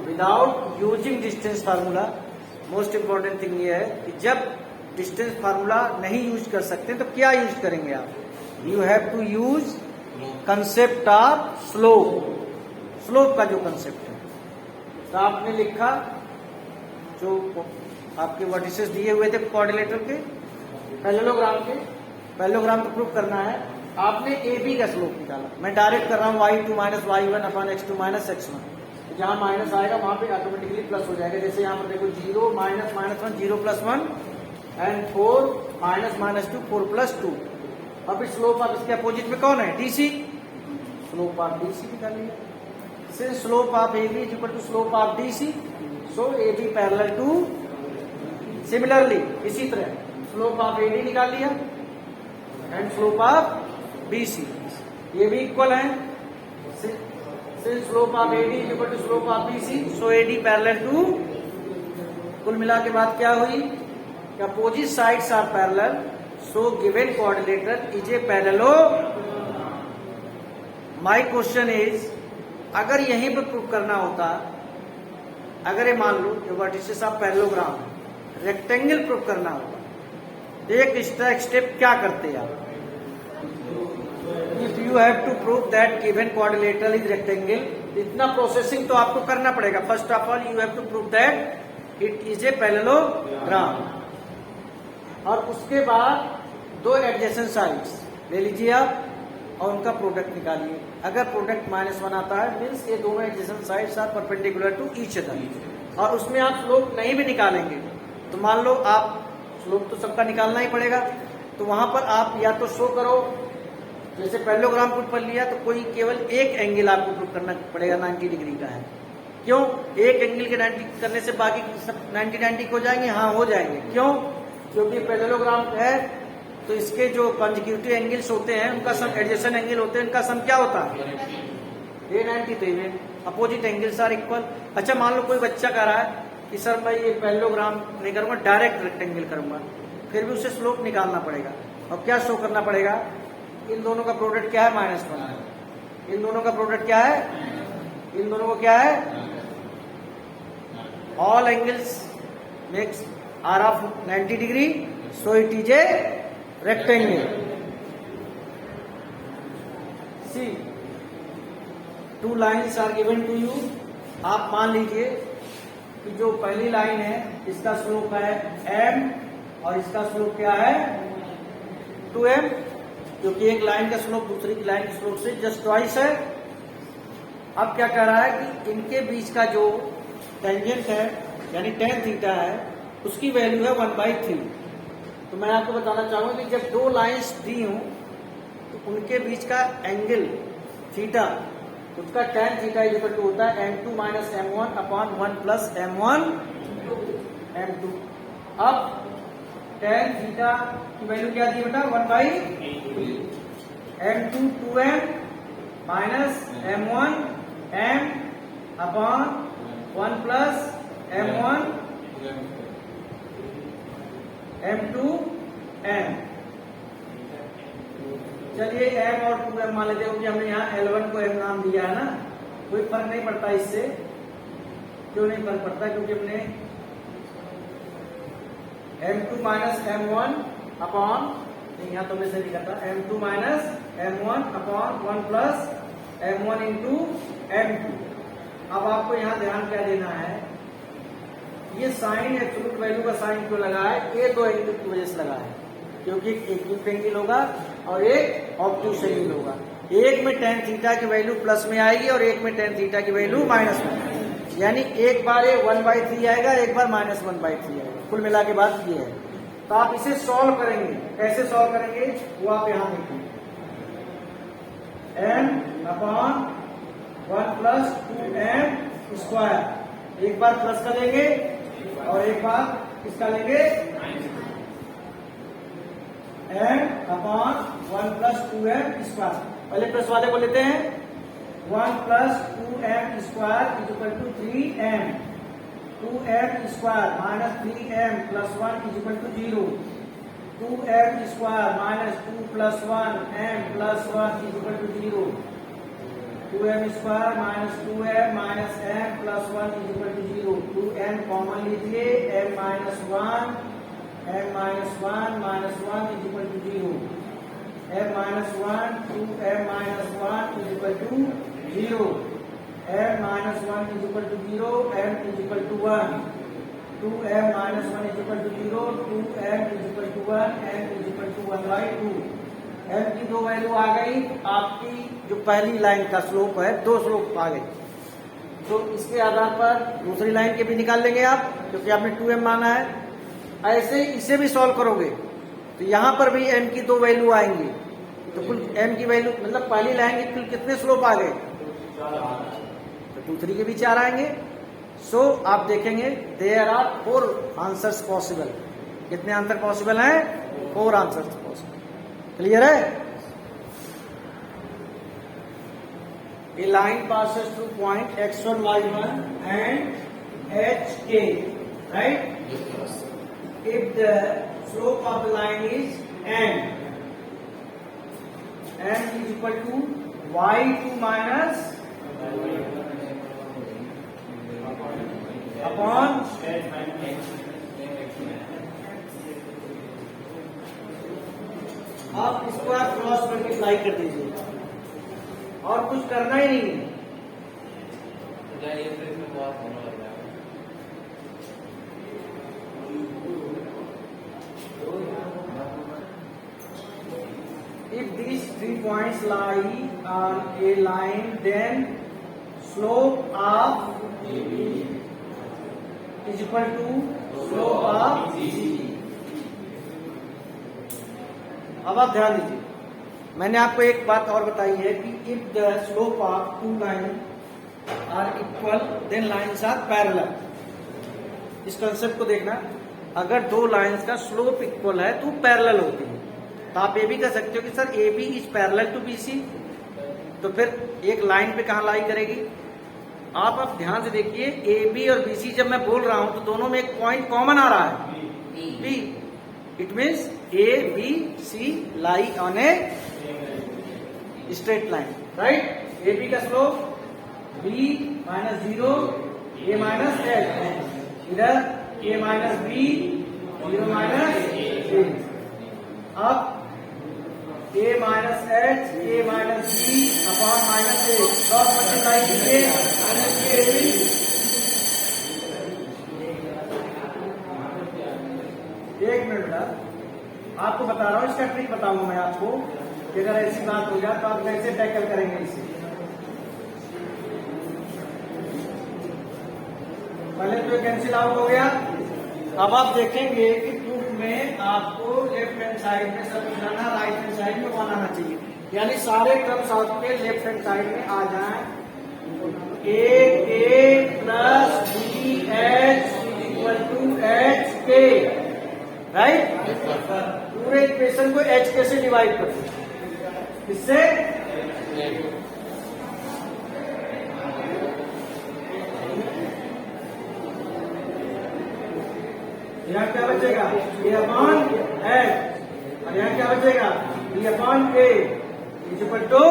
Without using distance formula. Most important thing ये है कि जब डिस्टेंस फार्मूला नहीं यूज कर सकते तो क्या यूज करेंगे आप? You have to use concept of slope. Slope का जो कंसेप्ट है, तो आपने लिखा जो आपके वर्टिसेस दिए हुए थे कोऑर्डिनेटर के, पैरेललोग्राम के, पैरेललोग्राम को प्रूव करना है। आपने ए बी का स्लोप निकाला। मैं डायरेक्ट कर रहा हूँ y2 minus y1 upon x2 minus x1। तो जहां माइनस आएगा वहां पे ऑटोमेटिकली प्लस हो जाएगा। जैसे यहाँ पर देखो 0 minus minus 1 0 plus 1 and 4 minus minus 2 4 plus 2। अब इस स्लोप ऑफ इसके अपोजिट में कौन है? डीसी। स्लोप ऑफ डीसी निकाल लिया। Since slope of A B is equal to slope of DC, so A B parallel to. Similarly इसी तरह स्लोप ऑफ ए डी निकाल लिया एंड स्लोप ऑफ BC, ये भी इक्वल है। Slope of AD is equal to slope of BC, so AD parallel to. कुल मिला के बात क्या हुई कि opposite sides are parallel, so given coordinator is a पैरेललो। माय क्वेश्चन इज, अगर यहीं पर प्रूव करना होता, अगर ये मान लो ये vertices of parallelogram rectangle prove करना होता, तो एक स्टेप क्या करते आप? If you have to prove that given quadrilateral is rectangle, इतना प्रोसेसिंग तो आपको करना पड़ेगा। First of all you have to prove that it is a parallelogram, और उसके बाद दो एडजेसेंट साइड्स ले लीजिए आप और उनका प्रोडक्ट निकालिए। अगर प्रोडक्ट -1 आता है मीन्स ये दोनों adjacent sides are perpendicular to each other, और उसमें आप स्लोप नहीं भी निकालेंगे तो मान लो आप स्लोप तो सबका निकालना ही पड़ेगा, तो वहां पर आप या तो शो करो, जैसे पैरेललोग्राम प्रूव कर लिया तो कोई केवल एक एंगल आपको प्रूव करना पड़ेगा 90 डिग्री का है। क्यों? एक एंगल के 90 करने से बाकी सब 90 हो जाएंगे? हाँ हो जाएंगे। क्यों? क्योंकि पैरेललोग्राम है तो इसके जो कंसेक्यूटिव एंगल्स होते हैं उनका सम, एडजेसेंट एंगल होते हैं उनका सम क्या होता है? ये 90 थे, अपोजिट एंगल्स आर इक्वल। अच्छा मान लो कोई बच्चा कह रहा है कि सर मैं ये पैरेललोग्राम नहीं करूंगा, डायरेक्ट रेक्टेंगल करूंगा, फिर भी उसे स्लोप निकालना पड़ेगा। और क्या शो करना पड़ेगा? इन दोनों का प्रोडक्ट क्या है? -1। इन दोनों का प्रोडक्ट क्या है? इन दोनों को क्या है? All angles makes are of 90 degree, so it is a rectangle. See, 2 lines are given to you. आप मान लीजिए कि जो पहली लाइन है इसका स्लोप है m और इसका स्लोप क्या है? 2m, क्योंकि एक लाइन का स्लोप दूसरी लाइन के स्लोप से जस्ट ट्वाइस है। अब क्या कह रहा है कि इनके बीच का जो टेंजेंट है यानी tan थीटा है उसकी वैल्यू है 1/3। तो मैं आपको बताना चाहूंगा कि जब दो लाइंस दी हूं तो उनके बीच का एंगल थीटा, उसका tan theta is equal to होता है m2 minus m1 upon 1 plus m1 m2। अब tan थीटा की वैल्यू क्या दी बेटा? 1/3। m2 2m minus m1 m upon 1 plus m1 m2 m। चलिए m और 2m मान लेते हैं क्योंकि हमने यहाँ L1 को m नाम दिया है ना, कोई फर्क नहीं पड़ता इससे। क्यों नहीं फर्क पड़ता? क्योंकि हमने m2 माइनस m1 अपॉन, यहाँ तो मैं से लिखा था m2 minus m1 upon 1 plus m1 into m2। अब आपको यहाँ ध्यान क्या देना है, ये साइन एब्सोल्यूट वैल्यू का साइन क्यों लगा है? ये दो एंगल की वजह से लगा है, क्योंकि एक एक्यूट एंगल होगा और एक ऑब्ट्यूस एंगल होगा। एक में tan थीटा की वैल्यू प्लस में आएगी और एक में tan थीटा की वैल्यू माइनस में, यानी एक बार ये 1/3 आएगा, एक बार -1/3 आएगा। कुल मिला के बात ये है। तो आप इसे सॉल्व करेंगे, कैसे सॉल्व करेंगे वो आप यहां देखिए। m upon 1 plus 2m square, एक बार प्लस का लेंगे और एक बार इसका लेंगे m upon 1 plus 2m square. पहले प्लस वाले को लेते हैं। 1 plus 2m square is equal to 3m, 2m square minus 3m plus 1 is equal to 0, 2m square minus 2 plus 1 m plus 1 is equal to 0। 2m square minus 2m minus m plus 1 is equal to 0। 2m common लीजिए, m minus 1 minus 1 is equal to 0। m minus 1 2m minus 1 is equal to 0। m minus 1 is equal to 0, m is equal to 1। 2m minus 1 is equal to 0, 2m is equal to 1, m is equal to 1 by 2। m की दो value आ गई, आपकी जो पहली line का slope है दो slope आ गई। तो इसके आधार पर दूसरी लाइन के भी निकाल लेंगे आप, क्योंकि आपने 2m माना है। ऐसे इसे भी सॉल्व करोगे तो यहां पर भी m की दो वैल्यू आएंगी, तो कुल m की वैल्यू मतलब पहली लाइन के कुल कितने स्लोप आ गए, तो दूसरी के भी 4 आएंगे। सो आप देखेंगे देयर आर 4 आंसर्स पॉसिबल। कितने आंसर पॉसिबल हैं? 4 आंसर्स पॉसिबल। क्लियर है? A line passes through point x1, y1 and hk, right? If the slope of the line is n is equal to y2 minus upon आप इसको आप cross multiply कर दीजिए और कुछ करना ही नहीं है। If these 3 points lie on a line, then slope of AB is equal to slope of BC। अब आप ध्यान दीजिए, मैंने आपको एक बात और बताई है कि if the slope of 2 line are equal then lines are parallel. इस कंसेप्ट को देखना, अगर दो लाइन्स का स्लोप इक्वल है तो पैरेलल होती है। तो आप ये भी कह सकते हो कि sir A B is parallel to B C, तो फिर एक लाइन पे कहाँ लाई करेगी। आप ध्यान से देखिए, ए बी और बी सी जब मैं बोल रहा हूं तो दोनों में एक पॉइंट कॉमन आ रहा है, B. It means A B C lie on a straight line, right. A B का slope B minus 0, A minus H, इधर A minus B 0 minus A. अब A minus H, A minus B upon minus A, cross multiply कीजिए, minus A B. एक minute बेटा, आपको बता रहा हूं, इसका ट्रिक बताऊंगा मैं आपको कि अगर ऐसी बात हो जाए तो आप कैसे टैकल करेंगे इसे। पहले तो कैंसिल आउट हो गया। अब आप देखेंगे कि प्रूफ में आपको लेफ्ट हैंड साइड में सब लाना, राइट हैंड साइड में 1 आना चाहिए, यानी सारे टर्म्स आपके लेफ्ट हैंड साइड में आ जाएं। A plus B H equal to H K, right. पूरे इक्वेशन को एच के से डिवाइड कर दो, इससे यहाँ क्या बचेगा, ए अपॉन एच, और यहाँ क्या बचेगा, B upon A is equal to